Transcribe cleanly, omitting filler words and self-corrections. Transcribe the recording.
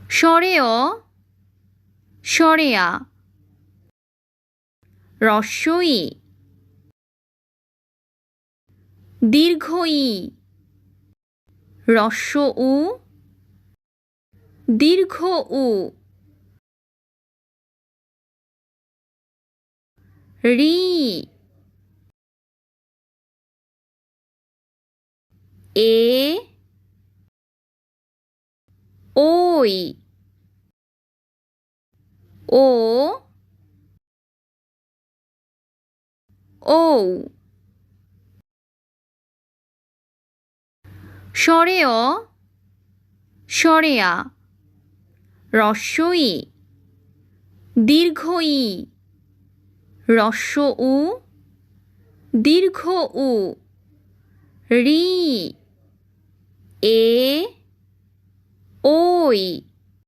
স্বরে অ স্বরে আ হ্রস্ব ই দীর্ঘ ই হ্রস্ব উ দীর্ঘ উ রি এ ওই ও ঔ স্বরে অ স্বরে আ হ্রস্ব ই দীর্ঘ ই হ্রস্ব উ দীর্ঘ উ রি এ ওই